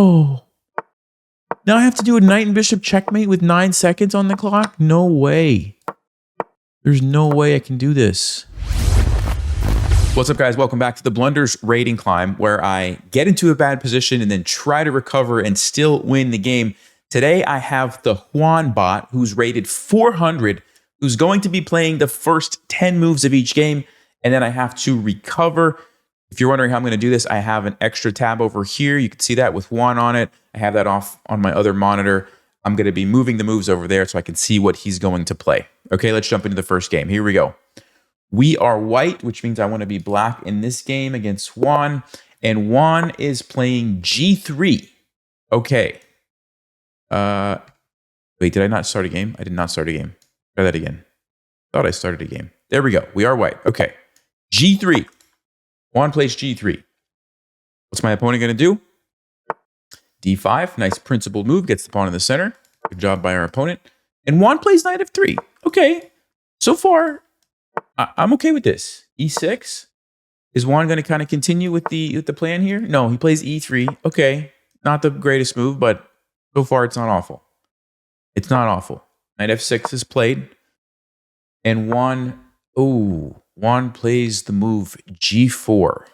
No. Now I have to do a knight and bishop checkmate with 9 seconds on the clock? No way. There's no way I can do this. What's up, guys? Welcome back to the Blunders Rating Climb, where I get into a bad position and then try to recover and still win the game. Today, I have the Juan bot, who's rated 400, who's going to be playing the first 10 moves of each game, and then I have to recover. If you're wondering how I'm going to do this, I have an extra tab over here. You can see that with Juan on it. I have that off on my other monitor. I'm going to be moving the moves over there so I can see what he's going to play. Okay, let's jump into the first game. Here we go. We are white, which means I want to be black in this game against Juan. And Juan is playing G3. Okay. Wait, did I not start a game? I did not start a game. Try that again. Thought I started a game. There we go. We are white. Okay. G3. Juan plays G3. What's my opponent going to do? D5. Nice principled move. Gets the pawn in the center. Good job by our opponent. And Juan plays knight f3. Okay. So far, I'm okay with this. E6. Is Juan going to kind of continue with the plan here? No, he plays E3. Okay. Not the greatest move, but so far it's not awful. It's not awful. Knight f6 is played. And Juan plays the move G4.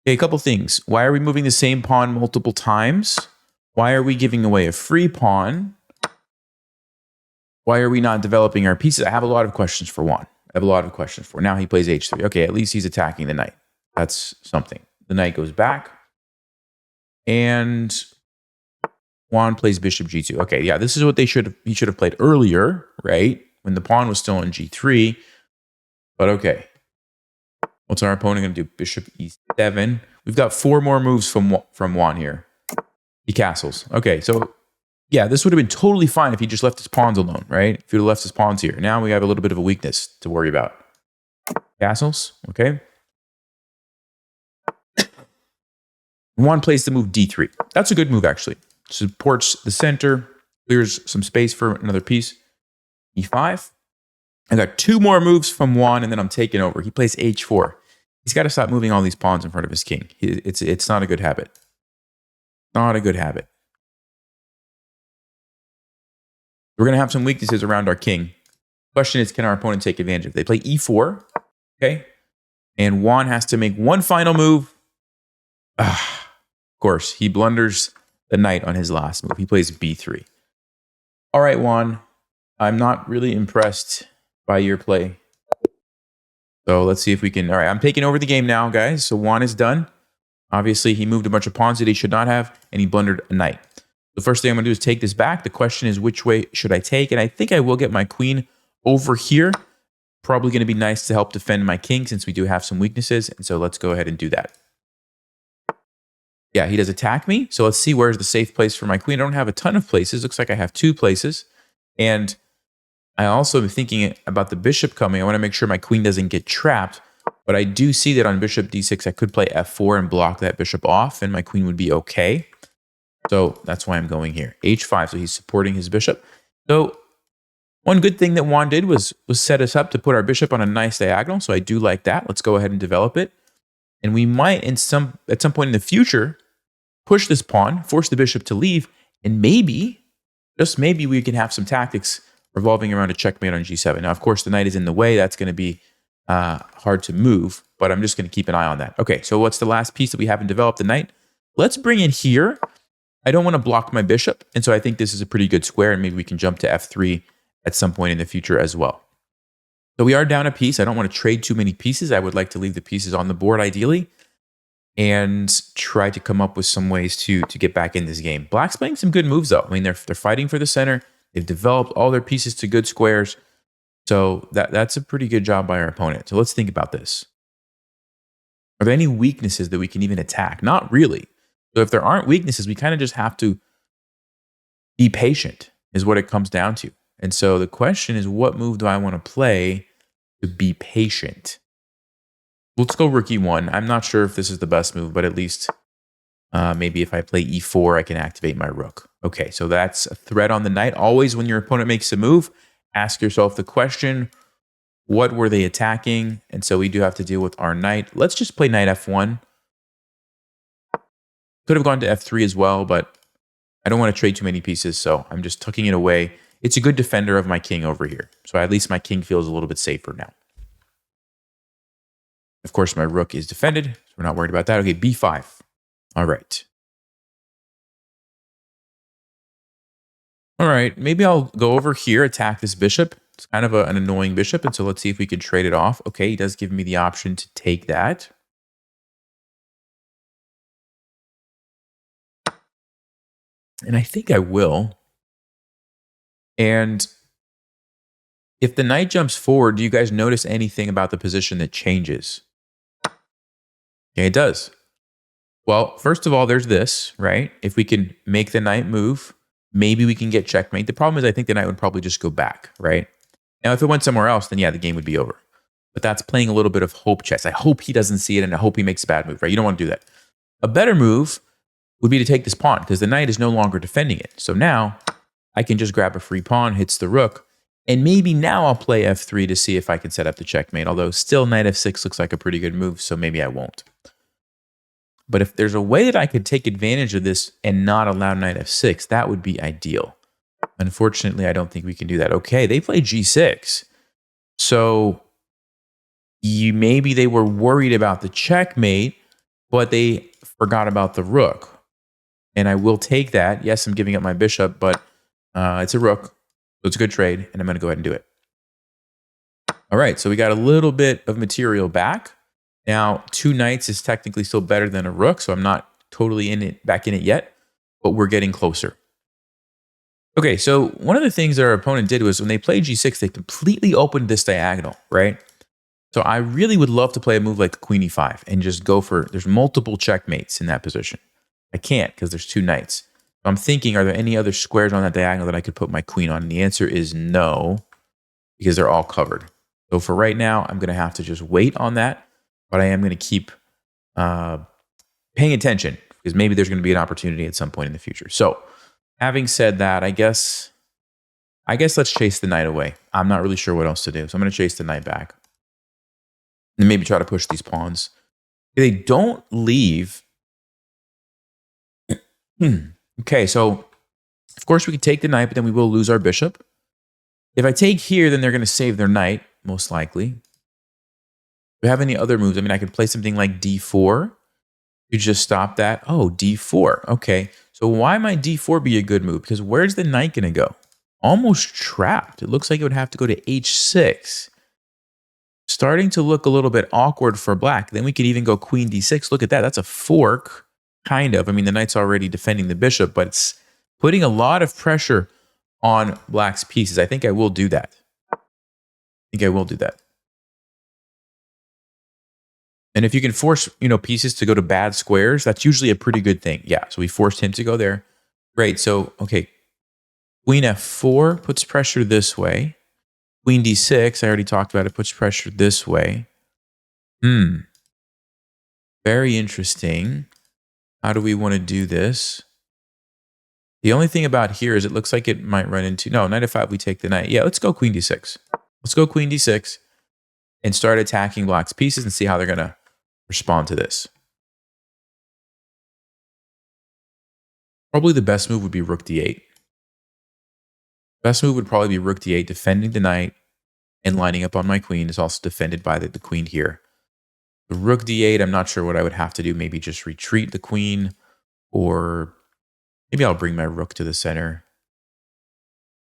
Okay, a couple things. Why are we moving the same pawn multiple times? Why are we giving away a free pawn? Why are we not developing our pieces? I have a lot of questions for Juan. Now he plays H3. Okay, at least he's attacking the knight. That's something. The knight goes back. And Juan plays bishop G2. Okay, yeah, this is what he should have played earlier, right? When the pawn was still on G3. But okay. What's our opponent going to do? Bishop E7. We've got 4 more moves from Juan here. He castles. Okay, so yeah, this would have been totally fine if he just left his pawns alone, right? If he would have left his pawns here. Now we have a little bit of a weakness to worry about. Castles, okay. Juan plays the move D3. That's a good move, actually. Supports the center, clears some space for another piece. E5. I got 2 more moves from Juan, and then I'm taking over. He plays H4. He's got to stop moving all these pawns in front of his king. It's not a good habit. Not a good habit. We're going to have some weaknesses around our king. Question is, can our opponent take advantage of it? They play E4, okay? And Juan has to make one final move. Of course, he blunders the knight on his last move. He plays B3. All right, Juan. I'm not really impressed by your play. So let's see if we can... All right, I'm taking over the game now, guys. So Juan is done. Obviously, he moved a bunch of pawns that he should not have, and he blundered a knight. The first thing I'm going to do is take this back. The question is, which way should I take? And I think I will get my queen over here. Probably going to be nice to help defend my king since we do have some weaknesses. And so let's go ahead and do that. Yeah, he does attack me. So let's see where's the safe place for my queen. I don't have a ton of places. Looks like I have 2 places. And I also am thinking about the bishop coming. I want to make sure my queen doesn't get trapped. But I do see that on bishop d6, I could play f4 and block that bishop off, and my queen would be okay. So that's why I'm going here. H5, so he's supporting his bishop. So one good thing that Juan did was set us up to put our bishop on a nice diagonal. So I do like that. Let's go ahead and develop it. And we might, at some point in the future, push this pawn, force the bishop to leave, and maybe, just maybe, we can have some tactics revolving around a checkmate on G7. Now, of course, the knight is in the way. That's going to be hard to move, but I'm just going to keep an eye on that. Okay, so what's the last piece that we haven't developed? The knight. Let's bring in here. I don't want to block my bishop, and so I think this is a pretty good square, and maybe we can jump to f3 at some point in the future as well. So we are down a piece. I don't want to trade too many pieces. I would like to leave the pieces on the board ideally and try to come up with some ways to get back in this game. Black's playing some good moves, though. I mean, they're fighting for the center. They've developed all their pieces to good squares. So that's a pretty good job by our opponent. So let's think about this. Are there any weaknesses that we can even attack? Not really. So if there aren't weaknesses, we kind of just have to be patient is what it comes down to. And so the question is, what move do I want to play to be patient? Let's go rook e1. I'm not sure if this is the best move, but at least maybe if I play e4, I can activate my rook. Okay, so that's a threat on the knight. Always when your opponent makes a move, ask yourself the question, what were they attacking? And so we do have to deal with our knight. Let's just play knight f1. Could have gone to f3 as well, but I don't want to trade too many pieces, so I'm just tucking it away. It's a good defender of my king over here. So at least my king feels a little bit safer now. Of course, my rook is defended, so we're not worried about that. Okay, b5. All right. All right, maybe I'll go over here, attack this bishop. It's kind of an annoying bishop, and so let's see if we can trade it off. Okay, he does give me the option to take that. And I think I will. And if the knight jumps forward, do you guys notice anything about the position that changes? Yeah, it does. Well, first of all, there's this, right? If we can make the knight move, maybe we can get checkmate. The problem is I think the knight would probably just go back, right? Now, if it went somewhere else, then yeah, the game would be over. But that's playing a little bit of hope chess. I hope he doesn't see it, and I hope he makes a bad move, right? You don't want to do that. A better move would be to take this pawn, because the knight is no longer defending it. So now I can just grab a free pawn, hits the rook, and maybe now I'll play f3 to see if I can set up the checkmate, although still knight f6 looks like a pretty good move, so maybe I won't. But if there's a way that I could take advantage of this and not allow knight f6, that would be ideal. Unfortunately, I don't think we can do that. Okay, they play g6. So maybe they were worried about the checkmate, but they forgot about the rook. And I will take that. Yes, I'm giving up my bishop, but it's a rook. So it's a good trade, and I'm going to go ahead and do it. All right, so we got a little bit of material back. Now, 2 knights is technically still better than a rook, so I'm not totally back in it yet, but we're getting closer. Okay, so one of the things our opponent did was when they played g6, they completely opened this diagonal, right? So I really would love to play a move like queen e5 and just go for, there's multiple checkmates in that position. I can't because there's 2 knights. So I'm thinking, are there any other squares on that diagonal that I could put my queen on? And the answer is no, because they're all covered. So for right now, I'm going to have to just wait on that, but I am going to keep paying attention because maybe there's going to be an opportunity at some point in the future. So having said that, I guess let's chase the knight away. I'm not really sure what else to do. So I'm going to chase the knight back and maybe try to push these pawns. If they don't leave. Okay, so of course we could take the knight, but then we will lose our bishop. If I take here, then they're going to save their knight, most likely. Do we have any other moves? I mean, I could play something like d4 to just stop that. Oh, d4. Okay, so why might d4 be a good move? Because where's the knight going to go? Almost trapped. It looks like it would have to go to h6. Starting to look a little bit awkward for black. Then we could even go queen d6. Look at that. That's a fork. Kind of. I mean, the knight's already defending the bishop, but it's putting a lot of pressure on black's pieces. I think I will do that. And if you can force, pieces to go to bad squares, that's usually a pretty good thing. Yeah, so we forced him to go there. Great. So, okay. Queen f4 puts pressure this way. Queen d6, I already talked about it, puts pressure this way. Very interesting. How do we want to do this? The only thing about here is it looks like it might run into... No, knight f5, we take the knight. Yeah, let's go queen d6. Let's go queen d6 and start attacking black's pieces and see how they're going to respond to this. Probably the best move would be rook d8. Best move would probably be rook d8, defending the knight and lining up on my queen. Is also defended by the queen here. The rook d8, I'm not sure what I would have to do. Maybe just retreat the queen, or maybe I'll bring my rook to the center.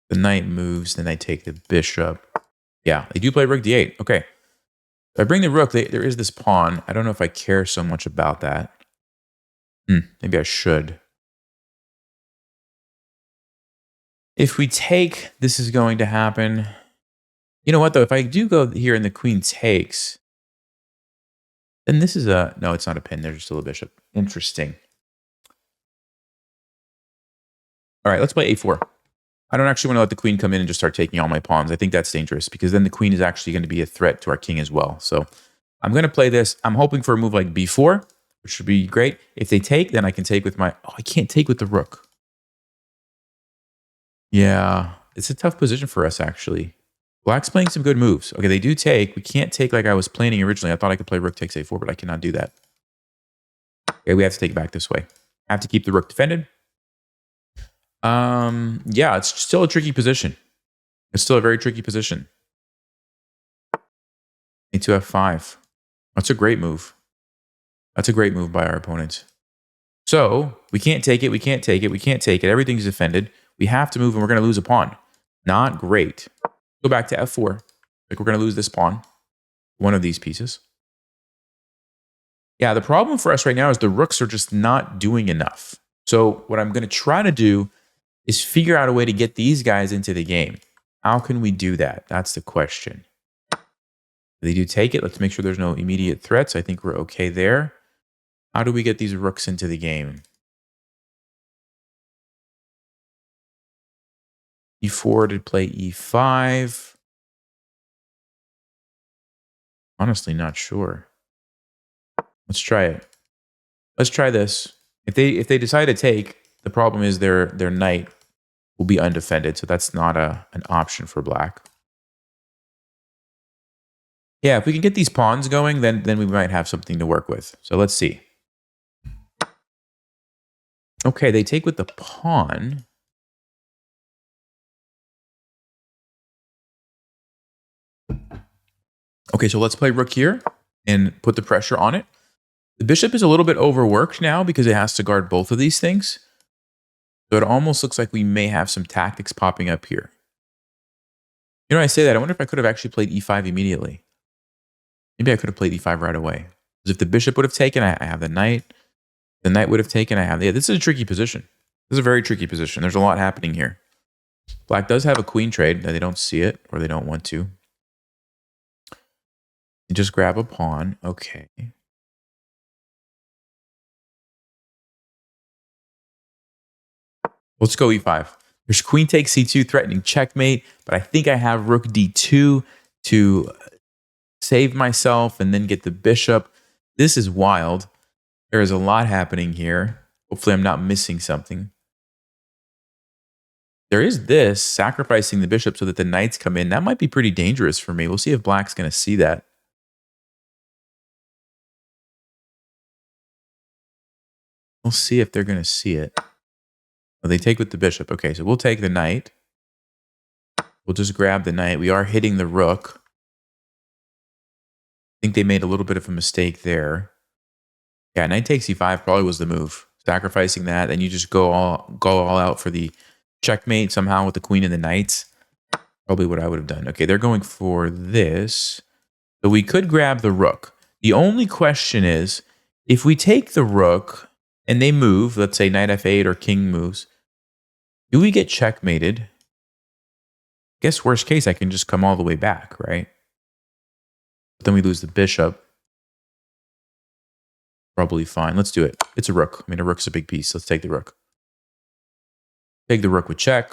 The knight moves, then I take the bishop. Yeah, they do play rook d8. Okay. If I bring the rook, there is this pawn. I don't know if I care so much about that. Maybe I should. If we take, this is going to happen. You know what, though? If I do go here and the queen takes, then this is a... No, it's not a pin. There's still a bishop. Interesting. All right, let's play a4. I don't actually want to let the queen come in and just start taking all my pawns. I think that's dangerous because then the queen is actually going to be a threat to our king as well. So I'm going to play this. I'm hoping for a move like b4, which would be great. If they take, then I can take with my... Oh, I can't take with the rook. Yeah, it's a tough position for us, actually. Black's playing some good moves. Okay, they do take. We can't take like I was planning originally. I thought I could play rook takes a4, but I cannot do that. Okay, we have to take it back this way. Have to keep the rook defended. Yeah, it's still a tricky position. It's still a very tricky position. A2 f5. That's a great move. That's a great move by our opponent. So we can't take it. We can't take it. We can't take it. Everything's defended. We have to move, and we're going to lose a pawn. Not great. Go back to f4. Like we're going to lose this pawn. One of these pieces. Yeah, the problem for us right now is the rooks are just not doing enough. So what I'm going to try to do is figure out a way to get these guys into the game. How can we do that? That's the question. They do take it. Let's make sure there's no immediate threats. I think we're okay there. How do we get these rooks into the game? e4 to play e5. Honestly, not sure. Let's try it. Let's try this. If they decide to take, the problem is their knight will be undefended, so that's not an option for black. Yeah, if we can get these pawns going, then we might have something to work with. So let's see. Okay, they take with the pawn. Okay, so let's play rook here and put the pressure on it. The bishop is a little bit overworked now because it has to guard both of these things. So it almost looks like we may have some tactics popping up here. You know, I say that. I wonder if I could have actually played e5 immediately. Maybe I could have played e5 right away. Because if the bishop would have taken, I have the knight. The knight would have taken, I have... Yeah, this is a tricky position. This is a very tricky position. There's a lot happening here. Black does have a queen trade. They don't see it, or they don't want to. You just grab a pawn. Okay. Let's go e5. There's queen takes c2, threatening checkmate, but I think I have rook d2 to save myself and then get the bishop. This is wild. There is a lot happening here. Hopefully I'm not missing something. There is this, sacrificing the bishop so that the knights come in. That might be pretty dangerous for me. We'll see if black's going to see that. We'll see if they're going to see it. Oh, they take with the bishop. Okay, so we'll take the knight. We'll just grab the knight. We are hitting the rook. I think they made a little bit of a mistake there. Yeah, knight takes e5 probably was the move. Sacrificing that, and you just go all out for the checkmate somehow with the queen and the knights. Probably what I would have done. Okay, they're going for this. So we could grab the rook. The only question is, if we take the rook and they move, let's say knight f8 or king moves, do we get checkmated? I guess worst case, I can just come all the way back, right? But then we lose the bishop. Probably fine. Let's do it. It's a rook. I mean, a rook's a big piece. Let's take the rook. Take the rook with check.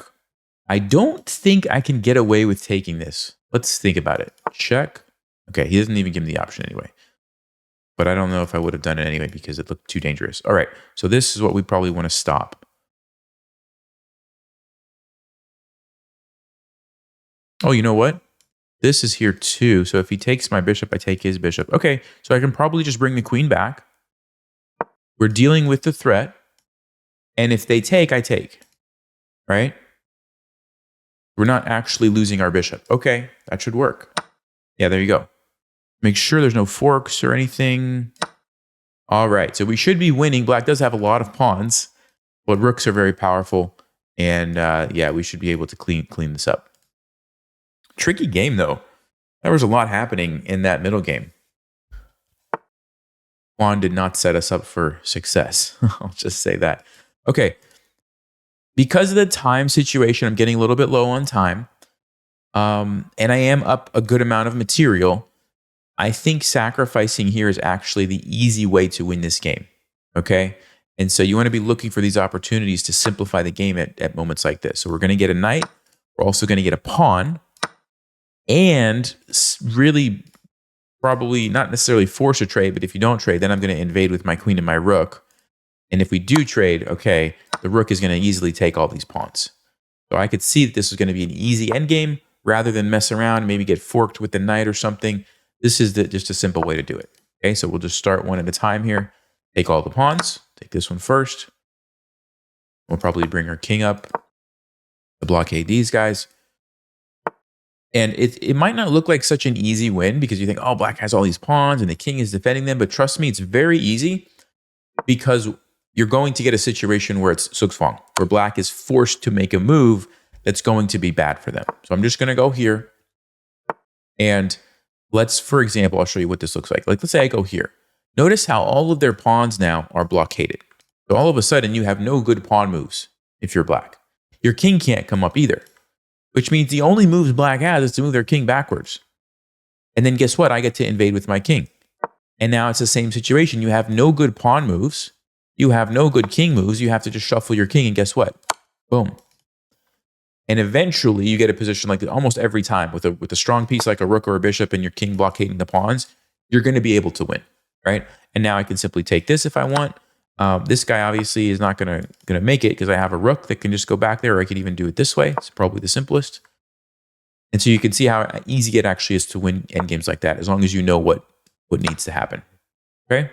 I don't think I can get away with taking this. Let's think about it. Check. Okay, he doesn't even give me the option anyway. But I don't know if I would have done it anyway because it looked too dangerous. All right, so this is what we probably want to stop. Oh, you know what? This is here too. So if he takes my bishop, I take his bishop. Okay, so I can probably just bring the queen back. We're dealing with the threat. And if they take, I take. Right? We're not actually losing our bishop. Okay, that should work. Yeah, there you go. Make sure there's no forks or anything. All right, so we should be winning. Black does have a lot of pawns, but rooks are very powerful. And yeah, we should be able to clean this up. Tricky game, though. There was a lot happening in that middle game. Juan did not set us up for success. I'll just say that. Okay. Because of the time situation, I'm getting a little bit low on time. And I am up a good amount of material. I think sacrificing here is actually the easy way to win this game. Okay? And so you want to be looking for these opportunities to simplify the game at moments like this. So we're going to get a knight. We're also going to get a pawn. And really probably not necessarily force a trade, but if you don't trade, then I'm going to invade with my queen and my rook. And if we do trade, okay, the rook is going to easily take all these pawns. So I could see that this is going to be an easy endgame rather than mess around and maybe get forked with the knight or something. This is just a simple way to do it. Okay, so we'll just start one at a time here. Take all the pawns. Take this one first. We'll probably bring our king up to blockade these guys. And it might not look like such an easy win because you think, oh, black has all these pawns and the king is defending them. But trust me, it's very easy because you're going to get a situation where it's Suxfang, where black is forced to make a move that's going to be bad for them. So I'm just going to go here. And let's, for example, I'll show you what this looks like. Like, let's say I go here. Notice how all of their pawns now are blockaded. So all of a sudden, you have no good pawn moves if you're black. Your king can't come up either, which means the only moves black has is to move their king backwards. And then guess what? I get to invade with my king. And now it's the same situation. You have no good pawn moves. You have no good king moves. You have to just shuffle your king, and guess what? Boom. And eventually, you get a position like almost every time with a strong piece like a rook or a bishop and your king blockading the pawns, you're going to be able to win, right? And now I can simply take this if I want. This guy obviously is not going to make it because I have a rook that can just go back there, or I could even do it this way. It's probably the simplest. And so you can see how easy it actually is to win endgames like that, as long as you know what needs to happen. Okay?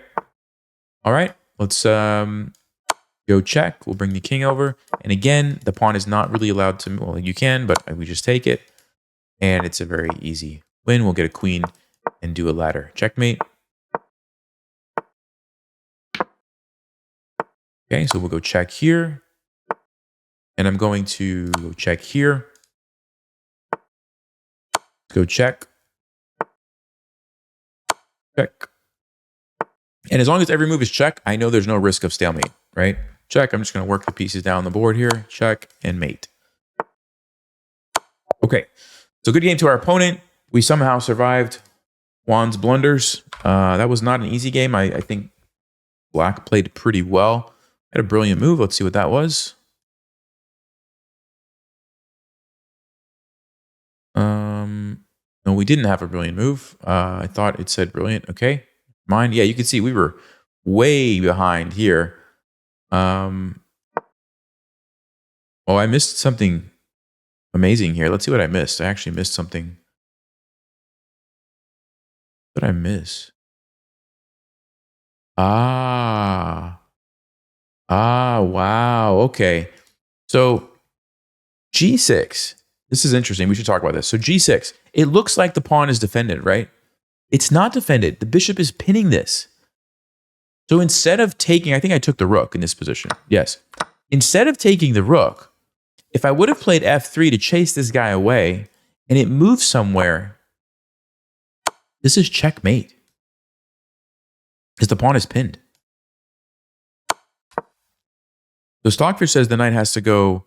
All right, let's go check. We'll bring the king over. And again, the pawn is not really allowed to, well, you can, but we just take it. And it's a very easy win. We'll get a queen and do a ladder. Checkmate. Okay, so we'll go check here. And I'm going to go check here. Let's go check. Check. And as long as every move is check, I know there's no risk of stalemate, right? Check. I'm just going to work the pieces down the board here. Check and mate. Okay, so good game to our opponent. We somehow survived Juan's blunders. That was not an easy game. I think black played pretty well. Had a brilliant move. Let's see what that was. No, we didn't have a brilliant move. I thought it said brilliant. Okay, mine. Yeah, you can see we were way behind here. Oh, I missed something amazing here. Let's see what I missed. I actually missed something. What did I miss? Wow. Okay. So G6. This is interesting. We should talk about this. So G6. It looks like the pawn is defended, right? It's not defended. The bishop is pinning this. So instead of taking, I think I took the rook in this position. Yes. Instead of taking the rook, if I would have played F3 to chase this guy away and it moves somewhere, this is checkmate. Because the pawn is pinned. So Stockfish says the knight has to go.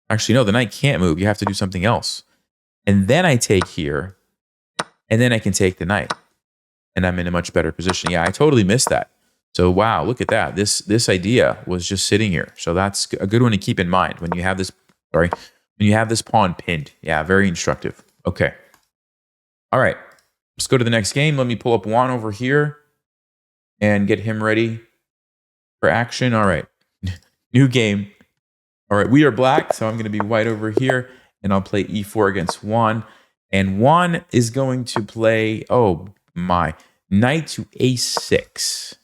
Actually, no, the knight can't move. You have to do something else. And then I take here, and then I can take the knight. And I'm in a much better position. Yeah, I totally missed that. So wow, look at that. This idea was just sitting here. So that's a good one to keep in mind when you have this, when you have this pawn pinned. Yeah, very instructive. Okay. All right. Let's go to the next game. Let me pull up Juan over here and get him ready for action. All right. New game. All right, we are black, so I'm going to be white over here, and I'll play e4 against Juan. And Juan is going to play, oh my, knight to a6.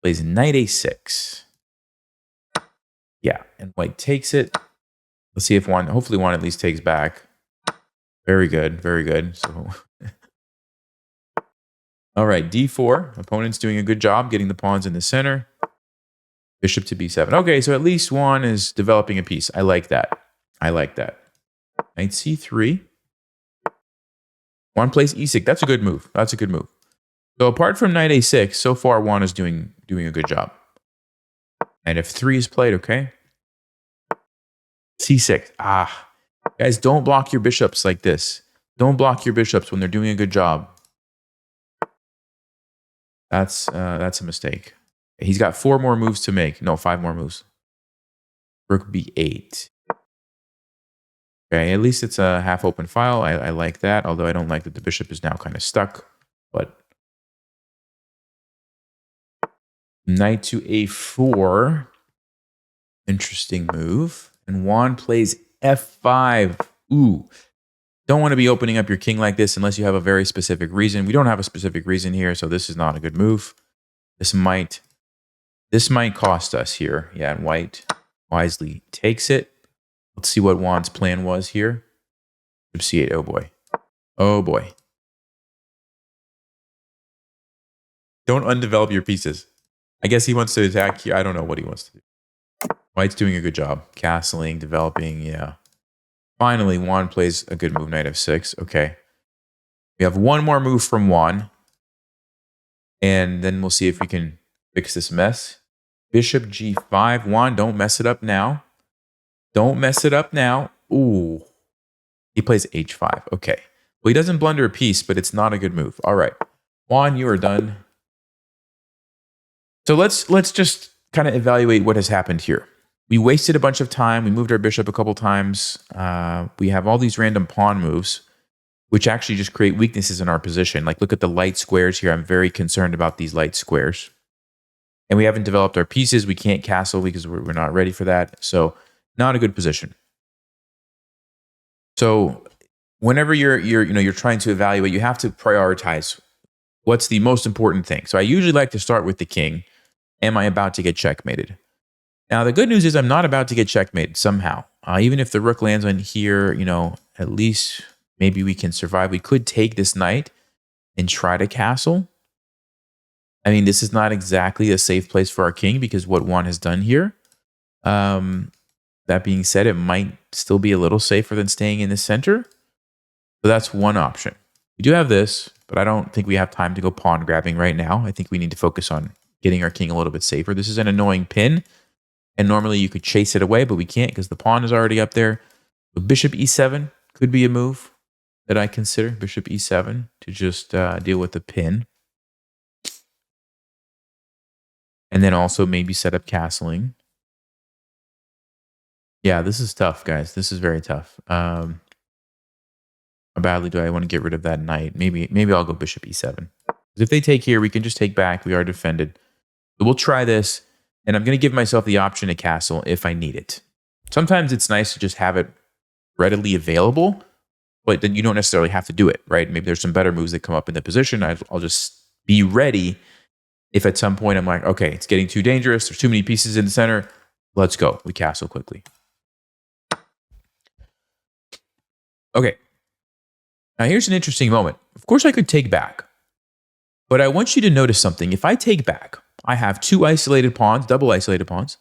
Plays knight a6. Yeah, and white takes it. Let's see if Juan, hopefully Juan at least takes back. Very good, very good. So, all right, d4. Opponent's doing a good job getting the pawns in the center. Bishop to b7. Okay, so at least Juan is developing a piece. I like that. I like that. Knight c3. Juan plays e6. That's a good move. That's a good move. So apart from knight a6, so far Juan is doing a good job. Knight f3 is played, okay? c6. Guys, don't block your bishops like this. Don't block your bishops when they're doing a good job. That's a mistake. He's got 4 more moves to make. No, 5 more moves. Rook b8. Okay, at least it's a half-open file. I like that, although I don't like that the bishop is now kind of stuck. But knight to a4. Interesting move. And Juan plays f5. Ooh. Don't want to be opening up your king like this unless you have a very specific reason. We don't have a specific reason here, so this is not a good move. This This might cost us here. Yeah, and white wisely takes it. Let's see what Juan's plan was here. C8. Oh boy. Oh boy. Don't undevelop your pieces. I guess he wants to attack here. I don't know what he wants to do. White's doing a good job. Castling, developing, yeah. Finally, Juan plays a good move, knight f6. Okay. We have one more move from Juan. And then we'll see if we can fix this mess. Bishop g5. Juan, don't mess it up now. Don't mess it up now. Ooh. He plays h5. Okay. Well, he doesn't blunder a piece, but it's not a good move. All right. Juan, you are done. So let's just kind of evaluate what has happened here. We wasted a bunch of time. We moved our bishop a couple times. We have all these random pawn moves, which actually just create weaknesses in our position. Like, look at the light squares here. I'm very concerned about these light squares. And we haven't developed our pieces. We can't castle because we're not ready for that. So not a good position. So whenever you're trying to evaluate, you have to prioritize what's the most important thing. So I usually like to start with the king. Am I about to get checkmated? Now, the good news is I'm not about to get checkmated somehow. Even if the rook lands on here, at least maybe we can survive. We could take this knight and try to castle. I mean, this is not exactly a safe place for our king because what Juan has done here. That being said, it might still be a little safer than staying in the center. So that's one option. We do have this, but I don't think we have time to go pawn grabbing right now. I think we need to focus on getting our king a little bit safer. This is an annoying pin. And normally you could chase it away, but we can't because the pawn is already up there. So bishop e7 could be a move that I consider. Bishop e7 to just deal with the pin. And then also maybe set up castling. Yeah, this is tough, guys. This is very tough. How badly do I want to get rid of that knight? Maybe I'll go bishop e7. If they take here, we can just take back. We are defended. So we'll try this. And I'm going to give myself the option to castle if I need it. Sometimes it's nice to just have it readily available, but then you don't necessarily have to do it, right? Maybe there's some better moves that come up in the position. I'll just be ready if at some point I'm like, okay, it's getting too dangerous. There's too many pieces in the center. Let's go. We castle quickly. Okay. Now here's an interesting moment. Of course I could take back, but I want you to notice something. If I take back, I have two isolated pawns, double isolated pawns.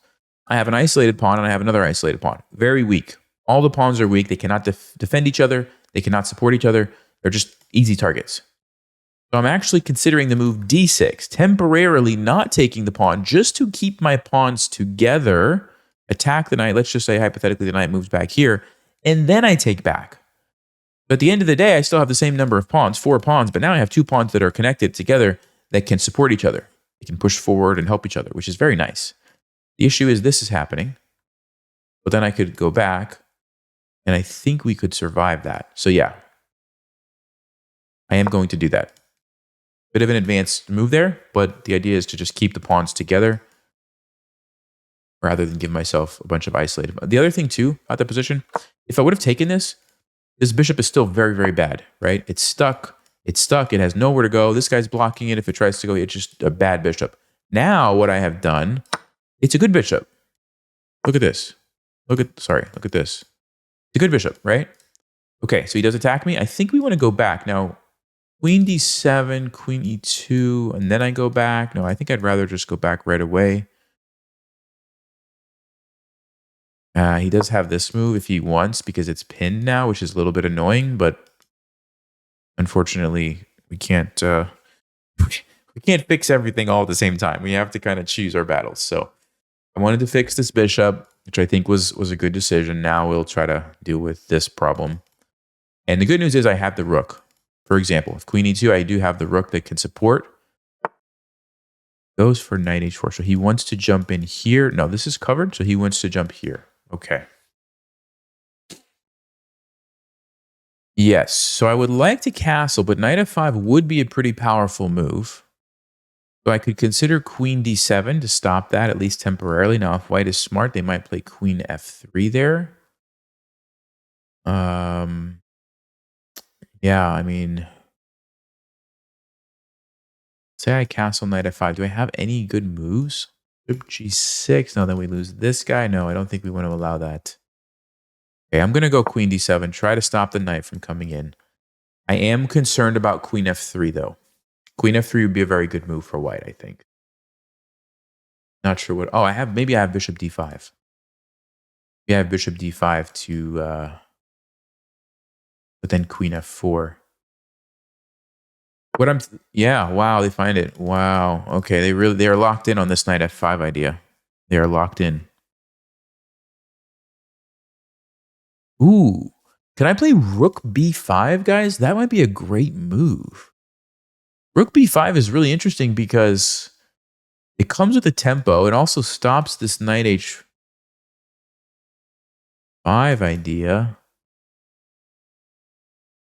I have an isolated pawn and I have another isolated pawn. Very weak. All the pawns are weak. They cannot defend each other. They cannot support each other. They're just easy targets. So I'm actually considering the move d6, temporarily not taking the pawn just to keep my pawns together, attack the knight. Let's just say hypothetically the knight moves back here, and then I take back. But at the end of the day, I still have the same number of pawns, 4 pawns, but now I have 2 pawns that are connected together that can support each other. They can push forward and help each other, which is very nice. The issue is this is happening, but then I could go back, and I think we could survive that. So yeah, I am going to do that. Bit of an advanced move there, but the idea is to just keep the pawns together rather than give myself a bunch of isolated. The other thing too, about the position, if I would have taken this bishop is still very, very bad, right? It's stuck. It's stuck. It has nowhere to go. This guy's blocking it. If it tries to go, it's just a bad bishop. Now what I have done, it's a good bishop. Look at this. Look at this. It's a good bishop, right? Okay, so he does attack me. I think we want to go back. Now, queen d7, queen e2, and then I go back. No, I think I'd rather just go back right away. He does have this move if he wants because it's pinned now, which is a little bit annoying, but unfortunately, we can't fix everything all at the same time. We have to kind of choose our battles. So I wanted to fix this bishop, which I think was a good decision. Now we'll try to deal with this problem. And the good news is I have the rook. For example, if queen e2, I do have the rook that can support. Goes for knight h4. So he wants to jump in here. No, this is covered, so he wants to jump here. Okay. Yes, so I would like to castle, but knight f5 would be a pretty powerful move. So I could consider queen d7 to stop that, at least temporarily. Now, if white is smart, they might play queen f3 there. Yeah, I mean, say I castle knight f5. Do I have any good moves? Bishop g6. No, then we lose this guy. No, I don't think we want to allow that. Okay, I'm going to go queen d7. Try to stop the knight from coming in. I am concerned about queen f3, though. Queen f3 would be a very good move for white, I think. Not sure what... Oh, maybe I have bishop d5. Yeah, I have bishop d5 to... but then queen f4. Yeah, wow, they find it. Wow. Okay, they are locked in on this knight f5 idea. They are locked in. Ooh. Can I play rook b5, guys? That might be a great move. Rook b5 is really interesting because it comes with a tempo. It also stops this knight h5 idea.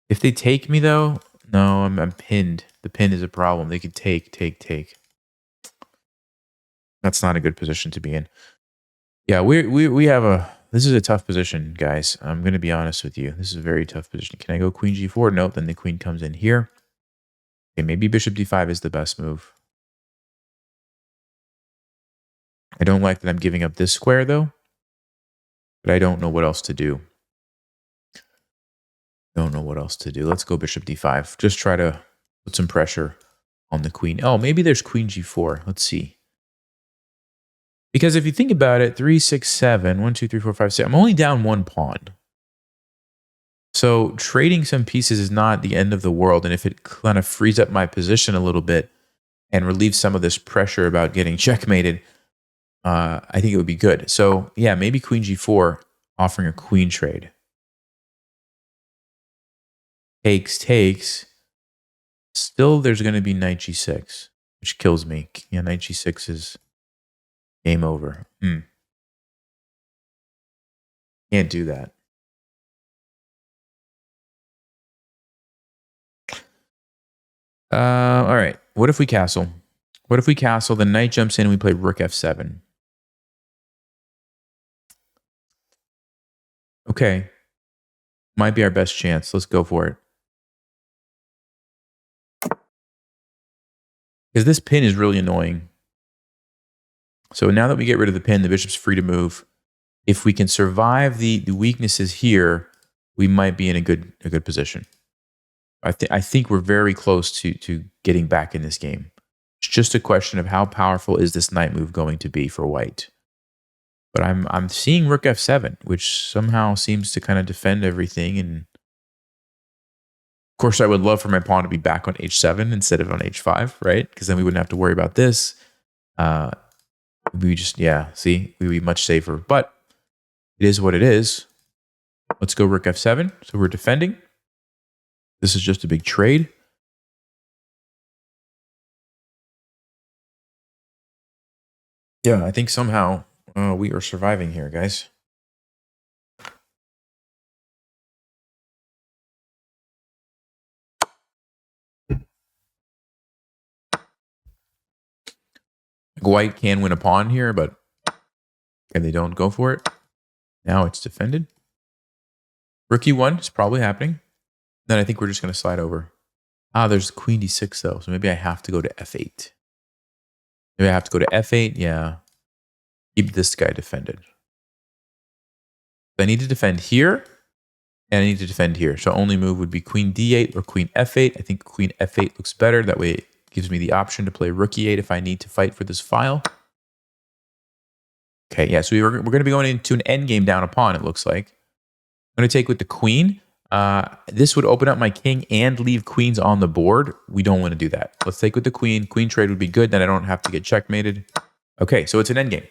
If they take me, though, no, I'm pinned. The pin is a problem. They could take. That's not a good position to be in. Yeah, we have a... This is a tough position, guys. I'm going to be honest with you. This is a very tough position. Can I go queen g4? Nope, then the queen comes in here. Okay, maybe bishop d5 is the best move. I don't like that I'm giving up this square, though. But I don't know what else to do. Let's go bishop d5. Just try to put some pressure on the queen. Oh, maybe there's queen g4. Let's see. Because if you think about it, 3, 6, 7, 1, 2, 3, 4, 5, 6. I'm only down one pawn. So trading some pieces is not the end of the world. And if it kind of frees up my position a little bit and relieves some of this pressure about getting checkmated, I think it would be good. So yeah, maybe queen g4 offering a queen trade. Takes. Still, there's going to be knight g6, which kills me. Yeah, knight g6 is game over. Can't do that. All right. What if we castle? The knight jumps in and we play rook f7. Okay. Might be our best chance. Let's go for it. Because this pin is really annoying. So now that we get rid of the pin, the bishop's free to move. If we can survive the weaknesses here, we might be in a good position. I think we're very close to getting back in this game. It's just a question of how powerful is this knight move going to be for white. But I'm seeing rook f7, which somehow seems to kind of defend everything. And of course, I would love for my pawn to be back on h7 instead of on h5, right? Because then we wouldn't have to worry about this. We'd be much safer. But it is what it is. Let's go rook f7. So we're defending. This is just a big trade. Yeah, I think somehow we are surviving here, guys. White can win a pawn here, but they don't go for it. Now it's defended. Rook e1 is probably happening. Then I think we're just going to slide over. There's queen d6 though, so maybe I have to go to f8. Yeah. Keep this guy defended. I need to defend here, and I need to defend here. So only move would be queen d8 or queen f8. I think queen f8 looks better. That way it gives me the option to play rook e8 if I need to fight for this file. Okay, yeah, so we're going to be going into an endgame down a pawn, it looks like. I'm going to take with the queen. This would open up my king and leave queens on the board. We don't want to do that. Let's take with the queen. Queen trade would be good. Then I don't have to get checkmated. Okay, so it's an endgame.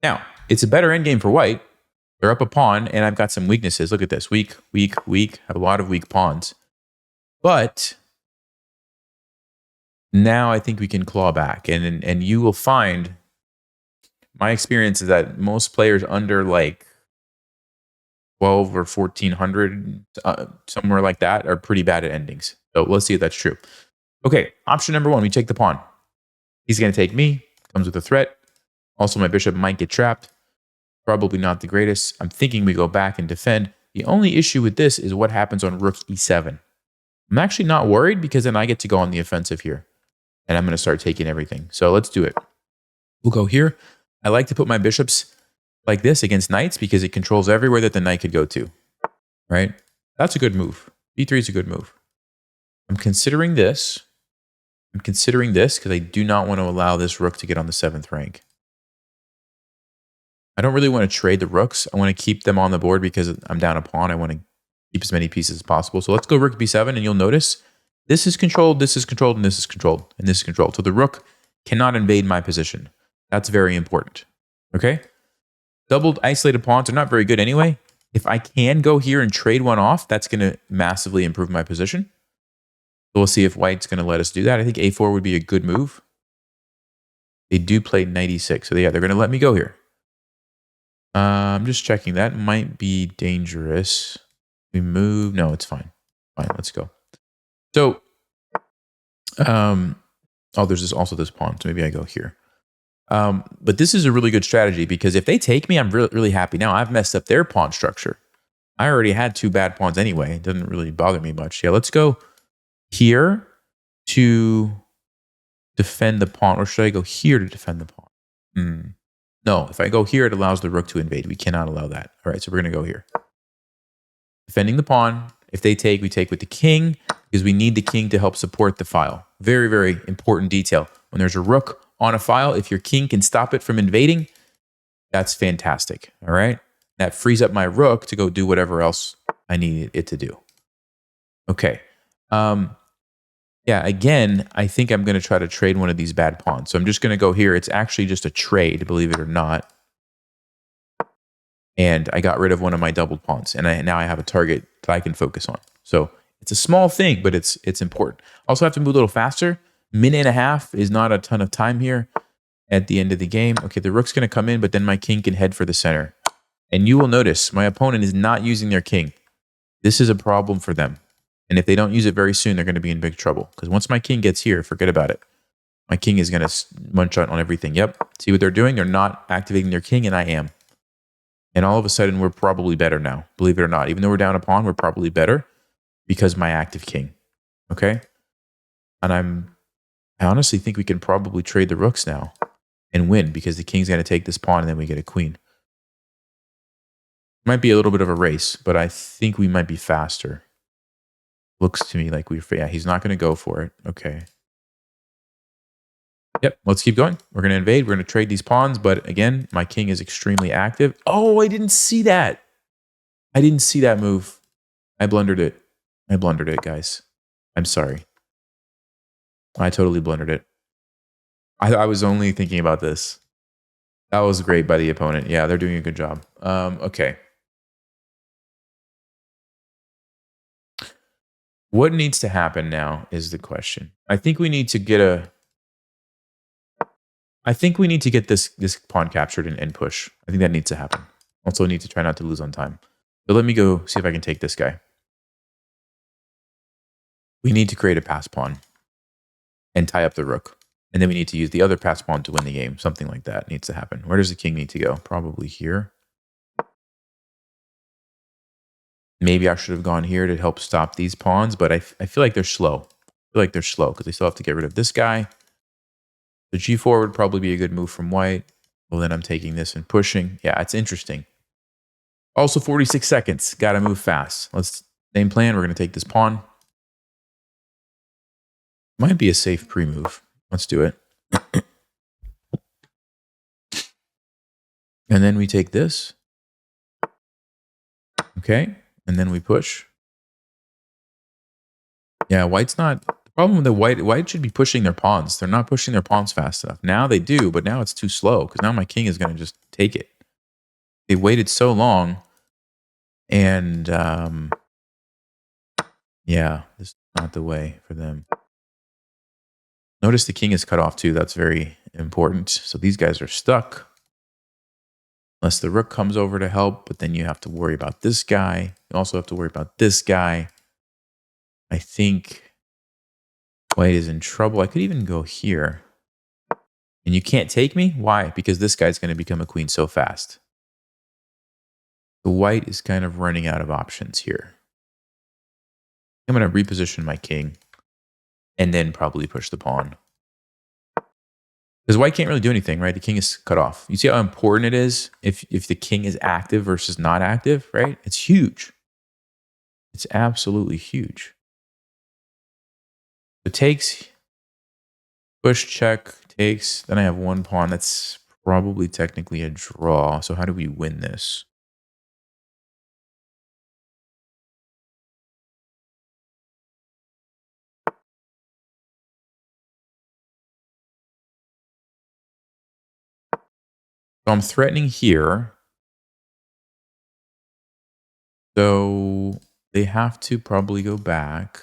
Now, it's a better endgame for white. They're up a pawn, and I've got some weaknesses. Look at this. Weak. Have a lot of weak pawns. But now I think we can claw back. And you will find, my experience is that most players under like 12 or 1400, somewhere like that, are pretty bad at endings. So let's see if that's true. Okay, option number one, we take the pawn. He's going to take me. Comes with a threat. Also, my bishop might get trapped. Probably not the greatest. I'm thinking we go back and defend. The only issue with this is what happens on rook e7. I'm actually not worried because then I get to go on the offensive here. And I'm going to start taking everything. So let's do it. We'll go here. I like to put my bishops like this against knights because it controls everywhere that the knight could go to, right? That's a good move. b3 is a good move. I'm considering this. I'm considering this because I do not want to allow this rook to get on the 7th rank. I don't really want to trade the rooks. I want to keep them on the board because I'm down a pawn. I want to keep as many pieces as possible. So let's go rook b7, and you'll notice this is controlled, this is controlled, and this is controlled, and this is controlled. So the rook cannot invade my position. That's very important. Okay? Doubled isolated pawns are not very good anyway. If I can go here and trade one off, that's going to massively improve my position. So we'll see if white's going to let us do that. I think a4 would be a good move. They do play knight e6. So yeah, they're going to let me go here. I'm just checking. That might be dangerous. We move. No, it's fine. Fine, let's go. So, oh, there's also this pawn. So maybe I go here. But this is a really good strategy because if they take me, I'm really, really happy. Now I've messed up their pawn structure. I already had 2 bad pawns anyway. It doesn't really bother me much. Yeah, let's go here to defend the pawn. Or should I go here to defend the pawn? No, if I go here, it allows the rook to invade. We cannot allow that. All right, so we're going to go here. Defending the pawn. If they take, we take with the king because we need the king to help support the file. Very, very important detail. When there's a rook on a file, if your king can stop it from invading, that's fantastic. All right? That frees up my rook to go do whatever else I need it to do. Okay. Yeah, again, I think I'm going to try to trade one of these bad pawns. So I'm just going to go here. It's actually just a trade, believe it or not. And I got rid of one of my doubled pawns. And now I have a target that I can focus on. So it's a small thing, but it's important. Also have to move a little faster. Minute and a half is not a ton of time here at the end of the game. Okay, the rook's going to come in, but then my king can head for the center. And you will notice my opponent is not using their king. This is a problem for them. And if they don't use it very soon, they're going to be in big trouble. Because once my king gets here, forget about it. My king is going to munch on everything. Yep. See what they're doing? They're not activating their king, and I am. And all of a sudden, we're probably better now. Believe it or not. Even though we're down a pawn, we're probably better because my active king. Okay? And I honestly think we can probably trade the rooks now and win because the king's going to take this pawn and then we get a queen. Might be a little bit of a race, but I think we might be faster. Looks to me like yeah, he's not going to go for it. Okay. Yep, let's keep going. We're going to invade. We're going to trade these pawns. But again, my king is extremely active. Oh, I didn't see that. I didn't see that move. I blundered it. I blundered it, guys. I'm sorry. I totally blundered it. I was only thinking about this. That was great by the opponent. Yeah, they're doing a good job. Okay. What needs to happen now is the question. I think we need to get this pawn captured and push. I think that needs to happen. Also need to try not to lose on time. So let me go see if I can take this guy. We need to create a pass pawn and tie up the rook. And then we need to use the other pass pawn to win the game. Something like that needs to happen. Where does the king need to go? Probably here. Maybe I should have gone here to help stop these pawns, but I feel like they're slow. I feel like they're slow because they still have to get rid of this guy. The g4 would probably be a good move from white. Well, then I'm taking this and pushing. Yeah, it's interesting. Also 46 seconds. Got to move fast. Same plan. We're going to take this pawn. Might be a safe pre-move. Let's do it. And then we take this. Okay. And then we push. Yeah, white's not... The problem with the white should be pushing their pawns. They're not pushing their pawns fast enough. Now they do, but now it's too slow because now my king is going to just take it. They waited so long. And yeah, this is not the way for them. Notice the king is cut off too. That's very important. So these guys are stuck. Unless the rook comes over to help, but then you have to worry about this guy. You also have to worry about this guy. I think white is in trouble. I could even go here. And you can't take me? Why? Because this guy's going to become a queen so fast. The white is kind of running out of options here. I'm going to reposition my king and then probably push the pawn. Because white can't really do anything, right? The king is cut off. You see how important it is if the king is active versus not active, right? It's huge. It's absolutely huge. It takes, push, check, takes. Then I have one pawn. That's probably technically a draw. So how do we win this? So I'm threatening here. So they have to probably go back.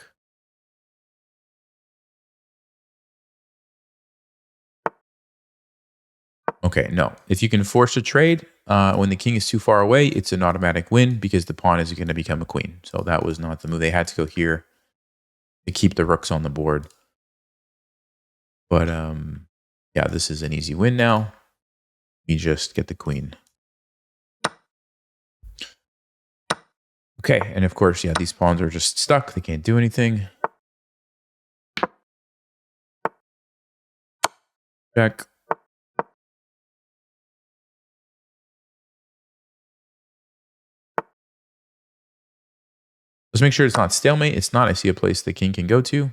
Okay, no. If you can force a trade when the king is too far away, it's an automatic win because the pawn is going to become a queen. So that was not the move. They had to go here to keep the rooks on the board. But yeah, this is an easy win now. We just get the queen. Okay, and of course, yeah, these pawns are just stuck. They can't do anything. Check. Let's make sure it's not stalemate. It's not. I see a place the king can go to.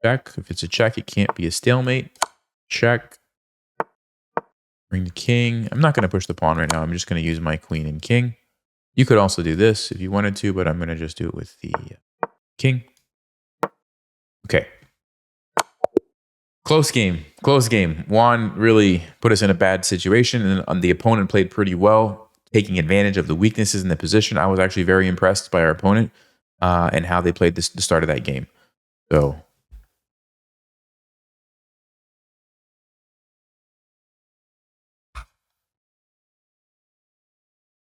Check. If it's a check, it can't be a stalemate. Check. Bring the king. I'm not going to push the pawn right now. I'm just going to use my queen and king. You could also do this if you wanted to, but I'm going to just do it with the king. Okay. Close game. Close game. Juan really put us in a bad situation, and the opponent played pretty well, taking advantage of the weaknesses in the position. I was actually very impressed by our opponent and how they played the start of that game. So,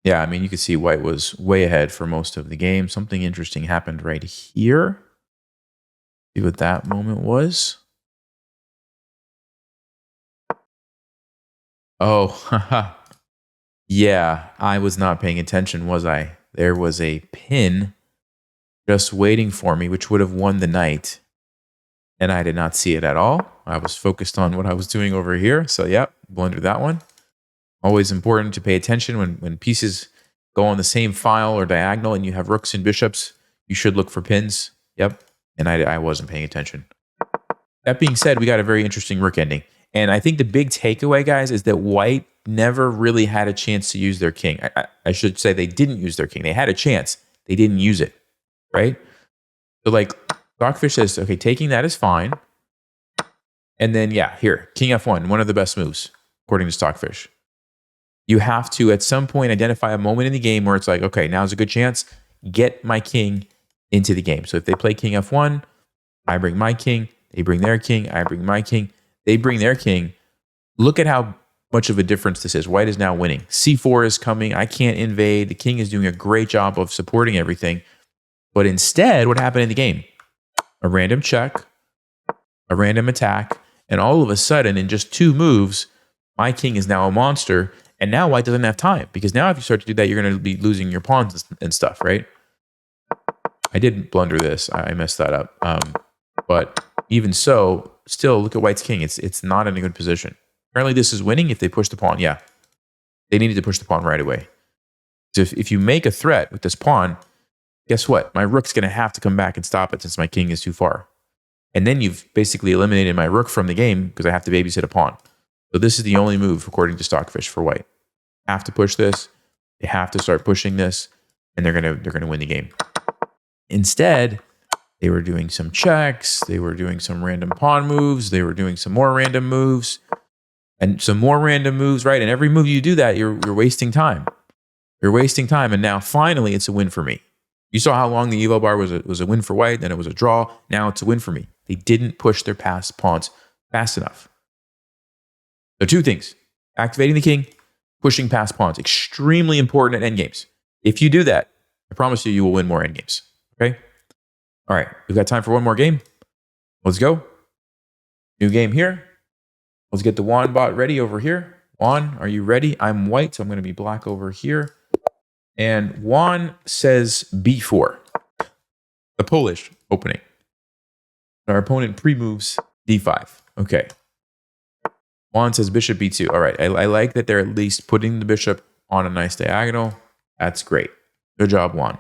yeah, I mean, you can see white was way ahead for most of the game. Something interesting happened right here. See what that moment was. Oh, haha. Yeah, I was not paying attention, was I? There was a pin just waiting for me, which would have won the knight. And I did not see it at all. I was focused on what I was doing over here. So, yeah, blundered that one. Always important to pay attention when pieces go on the same file or diagonal and you have rooks and bishops. You should look for pins. Yep. And I wasn't paying attention. That being said, we got a very interesting rook ending. And I think the big takeaway, guys, is that white never really had a chance to use their king. I should say they didn't use their king. They had a chance. They didn't use it, right? So, like, Stockfish says, okay, taking that is fine. And then, yeah, here, king f1, one of the best moves, according to Stockfish. You have to, at some point, identify a moment in the game where it's like, okay, now's a good chance. Get my king into the game. So if they play king f1, I bring my king. They bring their king. I bring my king. They bring their king. Look at how much of a difference this is. White is now winning. c4 is coming. I can't invade. The king is doing a great job of supporting everything. But instead, what happened in the game? A random check, a random attack, and all of a sudden, in just 2 moves, my king is now a monster. And now white doesn't have time, because now if you start to do that, you're going to be losing your pawns and stuff, right? I did blunder this. I messed that up. But even so, still, look at white's king. It's not in a good position. Apparently, this is winning if they push the pawn. Yeah, they needed to push the pawn right away. So if you make a threat with this pawn, guess what? My rook's going to have to come back and stop it since my king is too far. And then you've basically eliminated my rook from the game because I have to babysit a pawn. So this is the only move, according to Stockfish, for white. Have to push this. They have to start pushing this, and they're gonna win the game. Instead, they were doing some checks. They were doing some random pawn moves. They were doing some more random moves, and some more random moves, right? And every move you do that, you're wasting time. You're wasting time, and now finally, it's a win for me. You saw how long the evo bar was a win for white, then it was a draw. Now it's a win for me. They didn't push their passed pawns fast enough. So 2 things: activating the king, pushing past pawns. Extremely important at endgames. If you do that, I promise you, you will win more endgames. Okay? All right. We've got time for one more game. Let's go. New game here. Let's get the Juan bot ready over here. Juan, are you ready? I'm white, so I'm going to be black over here. And Juan says b4. The Polish opening. Our opponent pre-moves d5. Okay. Juan says bishop b2. All right. I like that they're at least putting the bishop on a nice diagonal. That's great. Good job, Juan.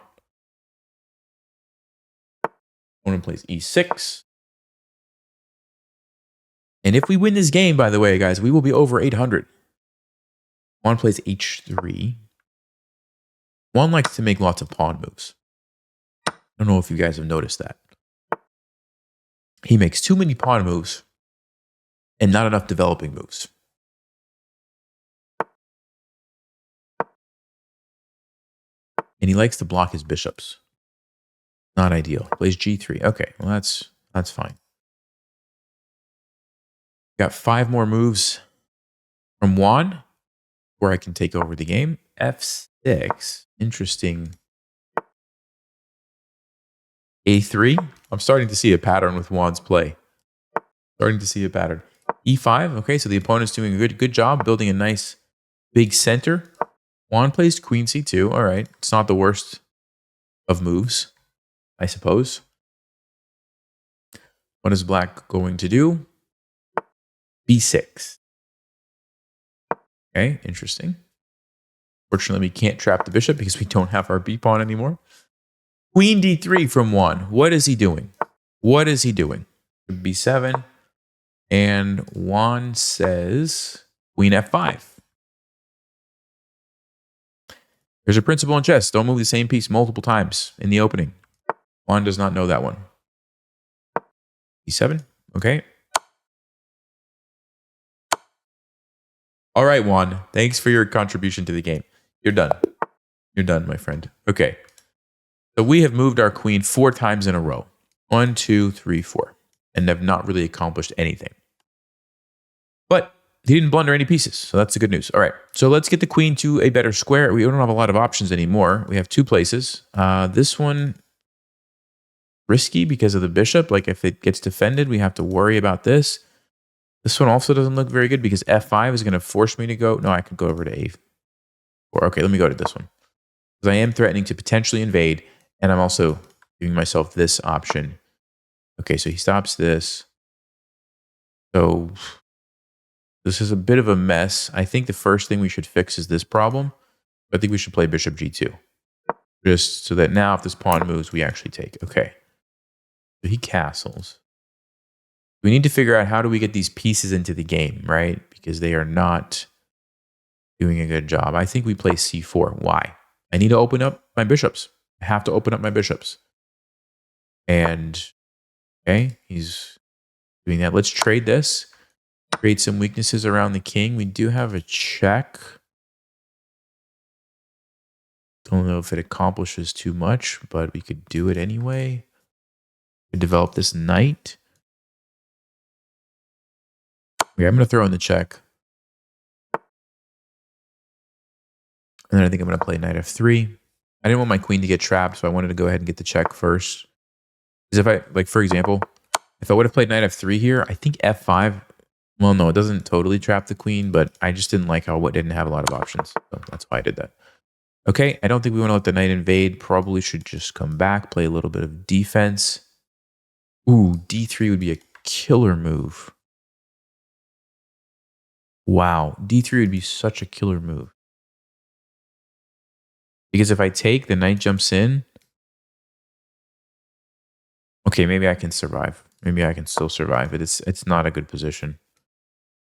Opponent plays e6. And if we win this game, by the way, guys, we will be over 800. Juan plays h3. Juan likes to make lots of pawn moves. I don't know if you guys have noticed that. He makes too many pawn moves and not enough developing moves. And he likes to block his bishops. Not ideal. Plays g3. Okay, well that's fine. Got 5 more moves from Juan where I can take over the game. f6. Interesting. a3. I'm starting to see a pattern with Juan's play. Starting to see a pattern. e5. Okay, so the opponent's doing a good job building a nice big center. Juan plays queen c2. All right. It's not the worst of moves, I suppose. What is black going to do? b6. Okay, interesting. Fortunately, we can't trap the bishop because we don't have our b-pawn anymore. Queen d3 from Juan. What is he doing? What is he doing? b7. And Juan says queen f5. There's a principle in chess. Don't move the same piece multiple times in the opening. Juan does not know that one. e7. Okay. All right, Juan. Thanks for your contribution to the game. You're done. You're done, my friend. Okay. So we have moved our queen 4 times in a row. 1, 2, 3, 4. And have not really accomplished anything. But he didn't blunder any pieces, so that's the good news. All right, so let's get the queen to a better square. We don't have a lot of options anymore. We have 2 places. This one, risky because of the bishop. Like if it gets defended, we have to worry about this. This one also doesn't look very good because f5 is going to force me to go. No, I could go over to a4. Okay, let me go to this one. Because I am threatening to potentially invade, and I'm also giving myself this option. Okay, so he stops this. So this is a bit of a mess. I think the first thing we should fix is this problem. I think we should play bishop g2. Just so that now if this pawn moves, we actually take. Okay. So he castles. We need to figure out how do we get these pieces into the game, right? Because they are not doing a good job. I think we play c4. Why? I need to open up my bishops. I have to open up my bishops. And, okay, he's doing that. Let's trade this. Create some weaknesses around the king. We do have a check. Don't know if it accomplishes too much, but we could do it anyway. We develop this knight. Okay, I'm going to throw in the check. And then I think I'm going to play knight f3. I didn't want my queen to get trapped, so I wanted to go ahead and get the check first. Because if I, like, for example, if I would have played knight f3 here, I think f5, well, no, it doesn't totally trap the queen, but I just didn't like how it didn't have a lot of options. So that's why I did that. Okay, I don't think we want to let the knight invade. Probably should just come back, play a little bit of defense. Ooh, d3 would be a killer move. Wow, d3 would be such a killer move. Because if I take, the knight jumps in. Okay, maybe I can survive. Maybe I can still survive, but it's not a good position.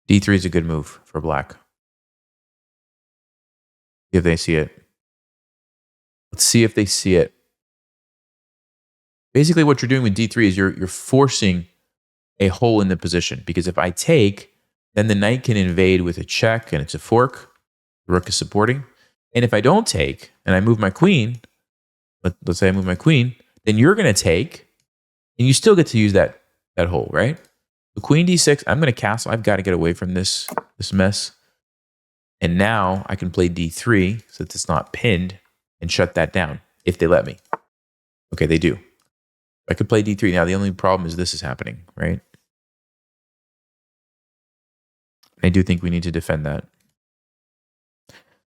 d3 is a good move for black. See if they see it. Let's see if they see it. Basically, what you're doing with d3 is you're forcing a hole in the position. Because if I take, then the knight can invade with a check, and it's a fork. The rook is supporting. And if I don't take, and I move my queen, let's say I move my queen, then you're going to take, and you still get to use that hole, right? So queen d6, I'm going to castle. I've got to get away from this mess. And now I can play d3 so that it's not pinned and shut that down if they let me. Okay, they do. I could play d3. Now, the only problem is this is happening, right? I do think we need to defend that.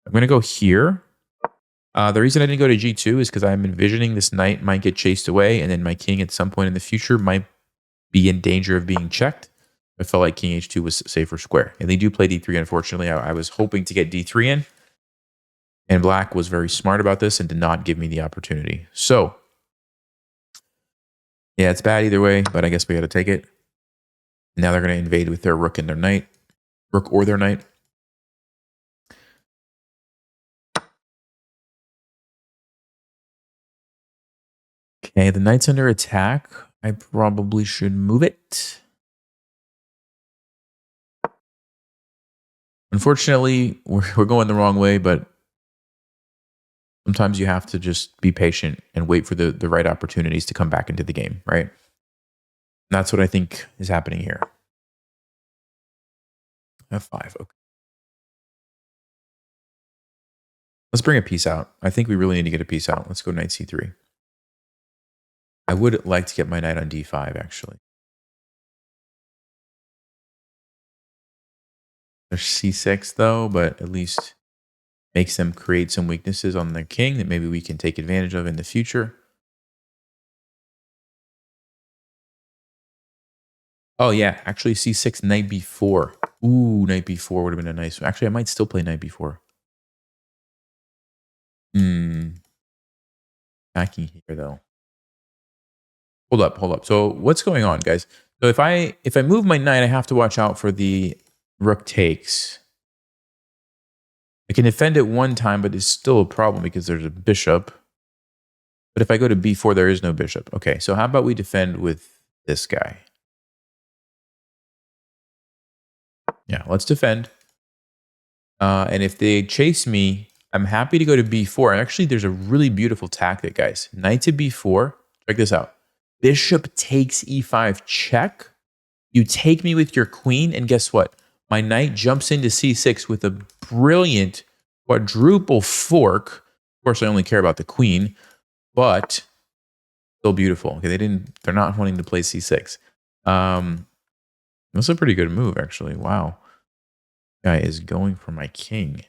I'm going to go here. The reason I didn't go to g2 is because I'm envisioning this knight might get chased away, and then my king at some point in the future might be in danger of being checked. I felt like king h2 was safer square. And they do play d3, unfortunately. I was hoping to get d3 in. And black was very smart about this and did not give me the opportunity. So, yeah, it's bad either way, but I guess we got to take it. Now they're going to invade with their rook and their knight. Rook or their knight. Okay, the knight's under attack. I probably should move it. Unfortunately, we're going the wrong way, but sometimes you have to just be patient and wait for the right opportunities to come back into the game, right? And that's what I think is happening here. F5, okay. Let's bring a piece out. I think we really need to get a piece out. Let's go knight c3. I would like to get my knight on d5, actually. There's c6, though, but at least makes them create some weaknesses on their king that maybe we can take advantage of in the future. Oh, yeah. Actually, c6, knight b4. Ooh, knight b4 would have been a nice one. Actually, I might still play knight b4. Attacking here, though. Hold up. So what's going on, guys? So if I move my knight, I have to watch out for the rook takes. I can defend it one time, but it's still a problem because there's a bishop. But if I go to b4, there is no bishop. Okay, so how about we defend with this guy? Yeah, let's defend. And if they chase me, I'm happy to go to b4. Actually, there's a really beautiful tactic, guys. Knight to b4. Check this out. Bishop takes e5 check. You take me with your queen, and guess what? My knight jumps into c6 with a brilliant quadruple fork. Of course, I only care about the queen, but still beautiful. Okay, they're not wanting to play c6. That's a pretty good move, actually. Wow. Guy is going for my king.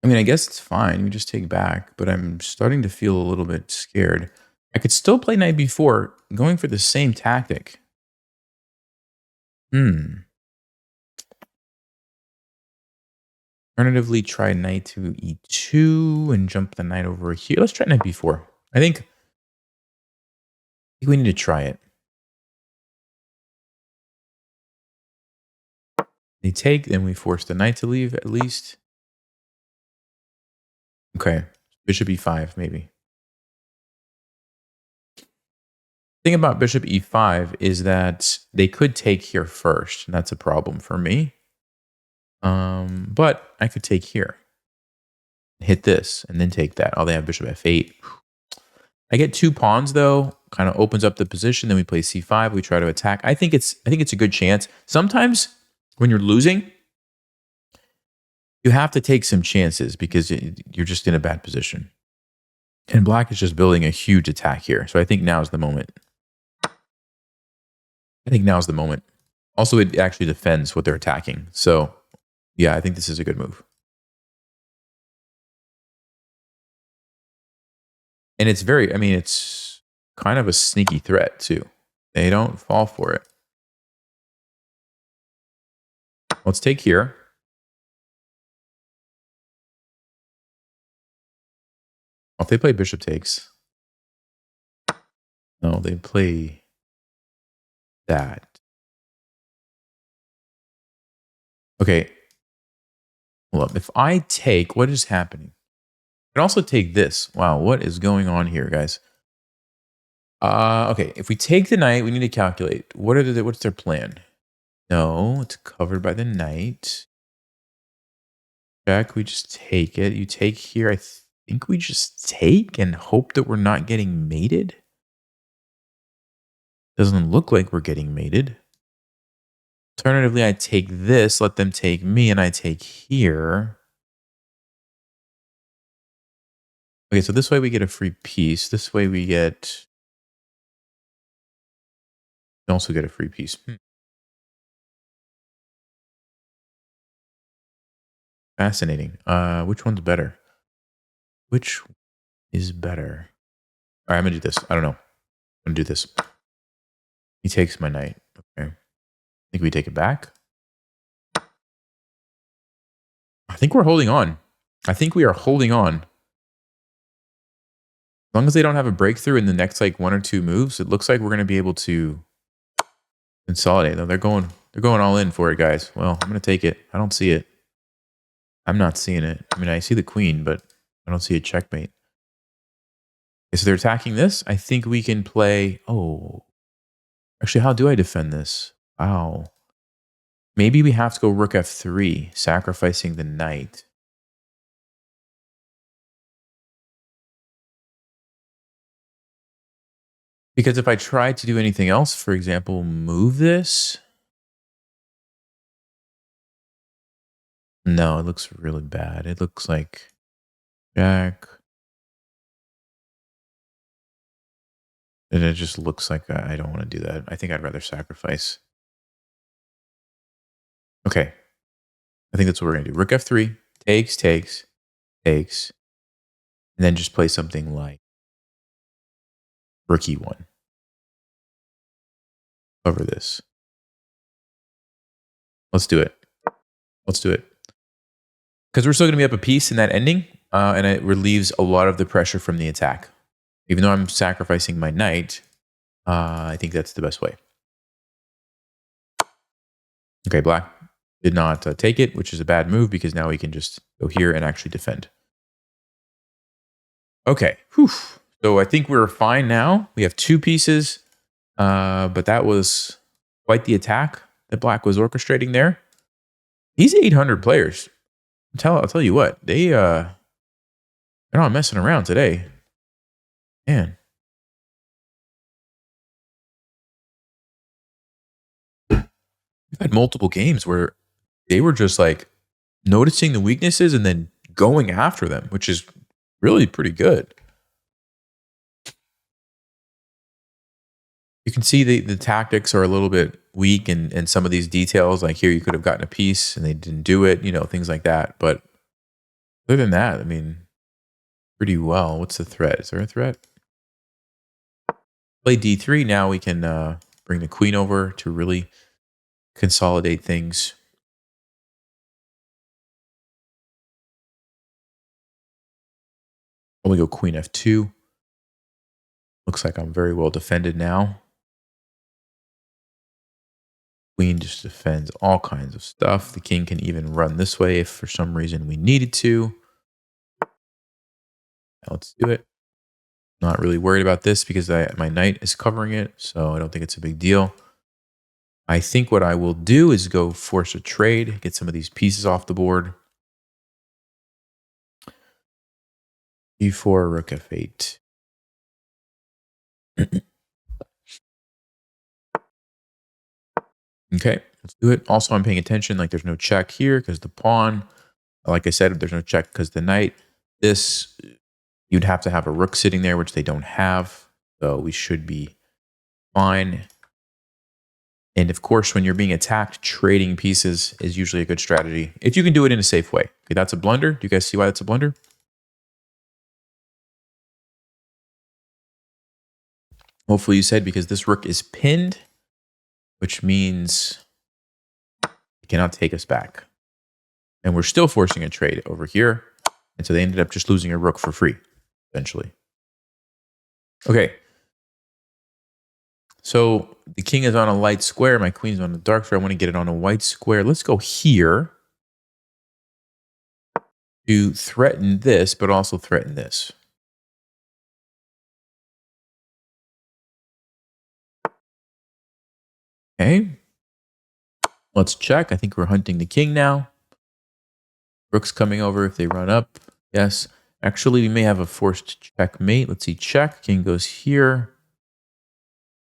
I mean, I guess it's fine. We just take back, but I'm starting to feel a little bit scared. I could still play knight b4, going for the same tactic. Alternatively, try knight to e2 and jump the knight over here. Let's try knight b4. I think we need to try it. They take, then we force the knight to leave at least. Okay, bishop e5 maybe. The thing about bishop e5 is that they could take here first, and that's a problem for me. But I could take here, hit this, and then take that. Oh, they have bishop f8. I get 2 pawns though, kind of opens up the position. Then we play c5. We try to attack. I think it's a good chance. Sometimes when you're losing, you have to take some chances because you're just in a bad position. And black is just building a huge attack here. So I think now is the moment. Also, it actually defends what they're attacking. So yeah, I think this is a good move. And it's it's kind of a sneaky threat too. They don't fall for it. Let's take here. If they play bishop takes. No, they play that. Okay. Hold up. If I take, what is happening? I can also take this. Wow, what is going on here, guys? Okay. If we take the knight, we need to calculate. What's their plan? No, it's covered by the knight. Check. We just take it. You take here. I think we just take and hope that we're not getting mated. Doesn't look like we're getting mated. Alternatively, I take this, let them take me, and I take here. Okay, so this way we get a free piece. This way we also get a free piece. Fascinating. Which one's better? Which is better? All right, I'm gonna do this. I don't know. I'm gonna do this. He takes my knight. Okay. I think we take it back. I think we're holding on. I think we are holding on. As long as they don't have a breakthrough in the next like 1 or 2 moves, it looks like we're gonna be able to consolidate. No, they're going all in for it, guys. Well, I'm gonna take it. I don't see it. I'm not seeing it. I mean, I see the queen, but I don't see a checkmate. Okay, so they're attacking this. I think we can play. Oh, actually, how do I defend this? Wow. Maybe we have to go rook f3, sacrificing the knight. Because if I try to do anything else, for example, move this. No, it looks really bad. It looks like jack. And it just looks like I don't want to do that. I think I'd rather sacrifice. Okay. I think that's what we're going to do. Rook f3, takes, takes, takes. And then just play something like rook e1. Cover this. Let's do it. Let's do it. Because we're still going to be up a piece in that ending. And it relieves a lot of the pressure from the attack. Even though I'm sacrificing my knight, I think that's the best way. Okay, black did not take it, which is a bad move because now we can just go here and actually defend. Okay, whew. So I think we're fine now. We have 2 pieces, but that was quite the attack that black was orchestrating there. These 800 players, I'll tell you what, they're not messing around today. Man. We've had multiple games where they were just like noticing the weaknesses and then going after them, which is really pretty good. You can see the tactics are a little bit weak in some of these details. Like here, you could have gotten a piece and they didn't do it, things like that. But other than that, I mean, pretty well. What's the threat? Is there a threat? Play d3. Now we can bring the queen over to really consolidate things. Only go queen f2. Looks like I'm very well defended now. Queen just defends all kinds of stuff. The king can even run this way if for some reason we needed to. Now let's do it. Not really worried about this because my knight is covering it, so I don't think it's a big deal. I think what I will do is go force a trade, get some of these pieces off the board. e4, rook f8. Okay, let's do it. Also, I'm paying attention, like there's no check here because the pawn, like I said, there's no check because the knight. This, you'd have to have a rook sitting there, which they don't have. So we should be fine. And of course, when you're being attacked, trading pieces is usually a good strategy. If you can do it in a safe way. Okay, that's a blunder. Do you guys see why that's a blunder? Hopefully you said because this rook is pinned, which means it cannot take us back. And we're still forcing a trade over here. And so they ended up just losing a rook for free, essentially. Okay. So the king is on a light square. My queen's on a dark square. I want to get it on a white square. Let's go here to threaten this, but also threaten this. Okay. Let's check. I think we're hunting the king now. Rook's coming over if they run up. Yes. Actually, we may have a forced checkmate. Let's see. Check. King goes here.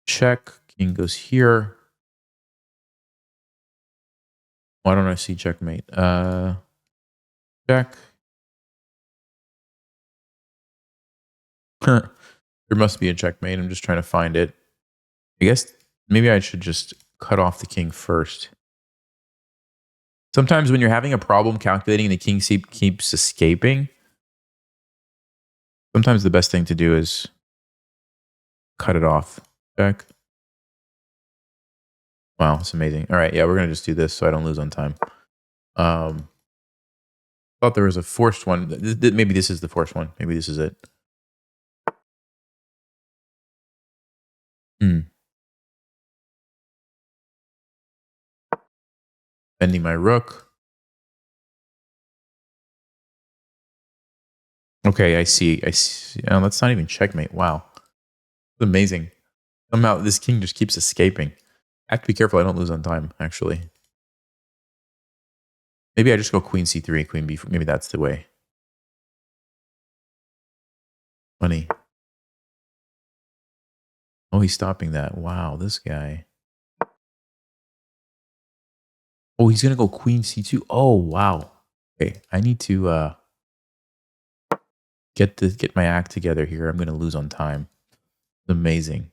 Check. King goes here. Why don't I see checkmate? Check. There must be a checkmate. I'm just trying to find it. I guess maybe I should just cut off the king first. Sometimes when you're having a problem calculating and the king keeps escaping, sometimes the best thing to do is cut it off. Check. Wow, it's amazing. All right, yeah, we're going to just do this so I don't lose on time. Thought there was a forced one. Maybe this is the forced one. Maybe this is it. Bending my rook. Okay, I see. Oh, that's not even checkmate. Wow. It's amazing. Somehow this king just keeps escaping. I have to be careful I don't lose on time, actually. Maybe I just go queen c3, queen b4. Maybe that's the way. Funny. Oh, he's stopping that. Wow, this guy. Oh, he's going to go queen c2. Oh, wow. Okay, I need to get my act together here. I'm going to lose on time. It's amazing.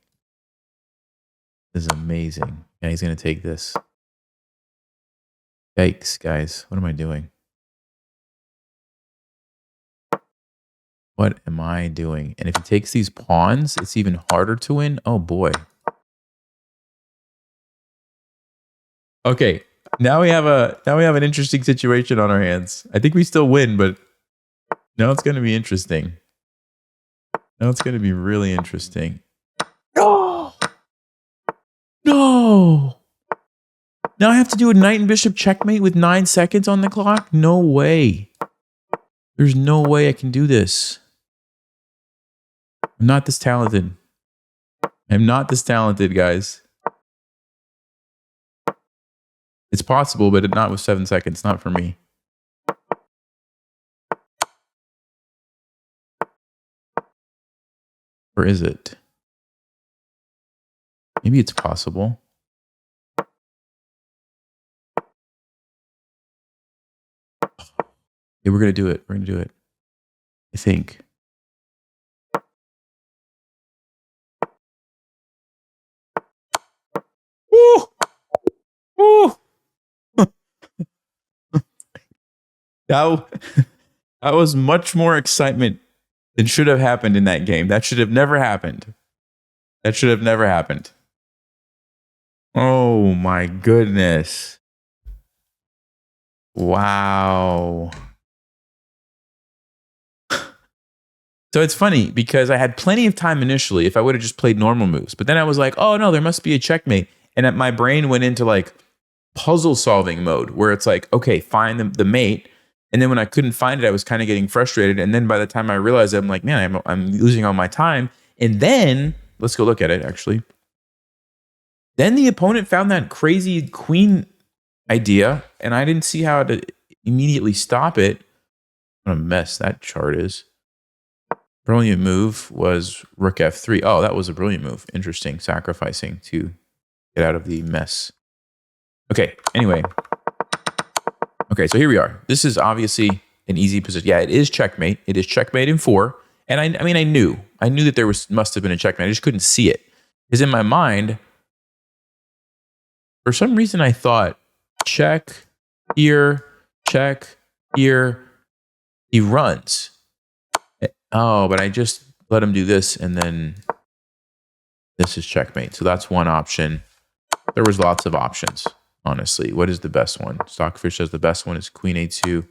This is amazing. And he's going to take this. Yikes, guys. What am I doing? What am I doing? And if he takes these pawns, it's even harder to win. Oh, boy. Okay, now we have an interesting situation on our hands. I think we still win, but now it's going to be interesting. Now it's going to be really interesting. No! No! Now I have to do a knight and bishop checkmate with 9 seconds on the clock? No way. There's no way I can do this. I'm not this talented. I'm not this talented, guys. It's possible, but not with 7 seconds. Not for me. Or is it? Maybe it's possible. Yeah, we're going to do it. We're going to do it. I think. Woo! Woo! that was much more excitement than should have happened in that game. That should have never happened. That should have never happened. Oh my goodness. Wow. So it's funny because I had plenty of time initially if I would have just played normal moves. But then I was like, oh no, there must be a checkmate. And my brain went into like puzzle solving mode where it's like, okay, find the mate. And then when I couldn't find it, I was kind of getting frustrated. And then by the time I realized it, I'm like, man, I'm losing all my time. And then, let's go look at it actually. Then the opponent found that crazy queen idea, and I didn't see how to immediately stop it. What a mess that chart is. Brilliant move was rook f3. Oh, that was a brilliant move. Interesting. Sacrificing to get out of the mess. Okay, anyway. Okay, so here we are. This is obviously an easy position. Yeah, it is checkmate. It is checkmate in 4. And I mean, I knew that there must have been a checkmate. I just couldn't see it. Because in my mind, for some reason, I thought, check, here, he runs. Oh, but I just let him do this, and then this is checkmate. So that's one option. There was lots of options, honestly. What is the best one? Stockfish says the best one is queen a2,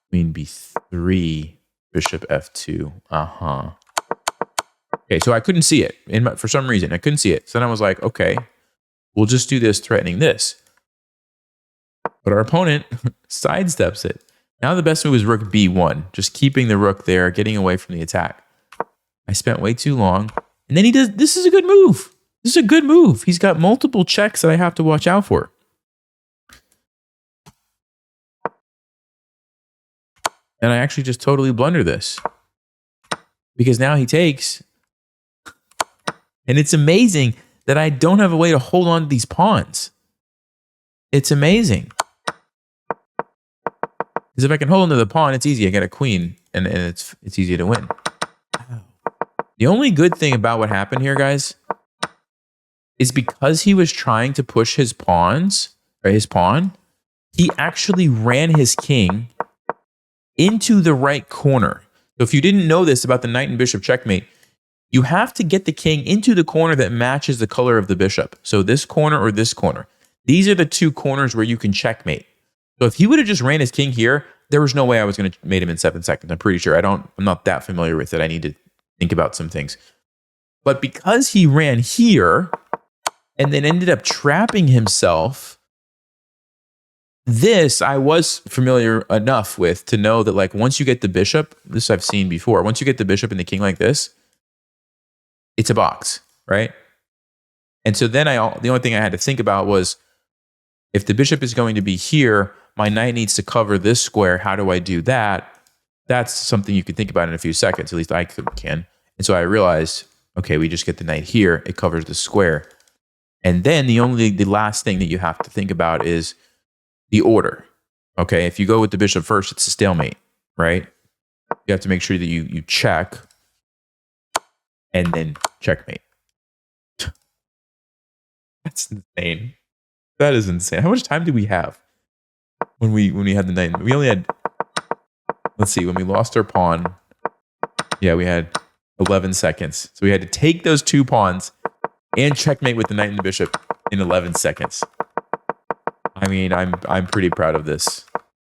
queen b3, bishop f2. Uh-huh. Okay, so I couldn't see it. For some reason, I couldn't see it. So then I was like, okay, we'll just do this threatening this. But our opponent sidesteps it. Now the best move is rook b1, just keeping the rook there, getting away from the attack. I spent way too long. And then he does, this is a good move. This is a good move. He's got multiple checks that I have to watch out for. And I actually just totally blunder this. Because now he takes. And it's amazing that I don't have a way to hold on to these pawns. It's amazing. Because if I can hold onto the pawn, it's easy. I get a queen, and it's easy to win. The only good thing about what happened here, guys, is because he was trying to push his pawns, or his pawn, he actually ran his king into the right corner. So if you didn't know this about the knight and bishop checkmate, you have to get the king into the corner that matches the color of the bishop. So this corner or this corner. These are the two corners where you can checkmate. So if he would have just ran his king here, there was no way I was going to mate him in 7 seconds. I'm pretty sure. I'm not that familiar with it. I need to think about some things. But because he ran here and then ended up trapping himself, this I was familiar enough with to know that, like, once you get the bishop, this I've seen before, once you get the bishop and the king like this, it's a box, right? And so then the only thing I had to think about was, if the bishop is going to be here, my knight needs to cover this square. How do I do that? That's something you could think about in a few seconds. At least I can. And so I realized, okay, we just get the knight here. It covers the square. And then the last thing that you have to think about is the order. Okay, if you go with the bishop first, it's a stalemate, right? You have to make sure that you check and then checkmate. That's insane. That is insane. How much time did we have when we had the knight? We only had, let's see, when we lost our pawn, yeah, we had 11 seconds. So we had to take those 2 pawns and checkmate with the knight and the bishop in 11 seconds. I mean, I'm pretty proud of this.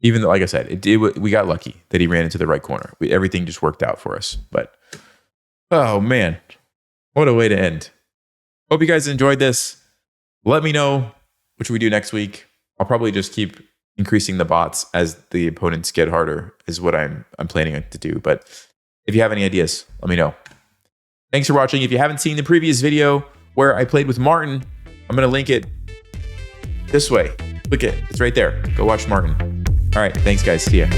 Even though, like I said, we got lucky that he ran into the right corner. Everything just worked out for us. But, oh man, what a way to end. Hope you guys enjoyed this. Let me know what should we do next week. I'll probably just keep increasing the bots as the opponents get harder, is what I'm planning to do. But if you have any ideas, let me know. Thanks for watching. If you haven't seen the previous video where I played with Martin, I'm going to link it this way. Look at it. It's right there. Go watch Martin. All right. Thanks, guys. See ya.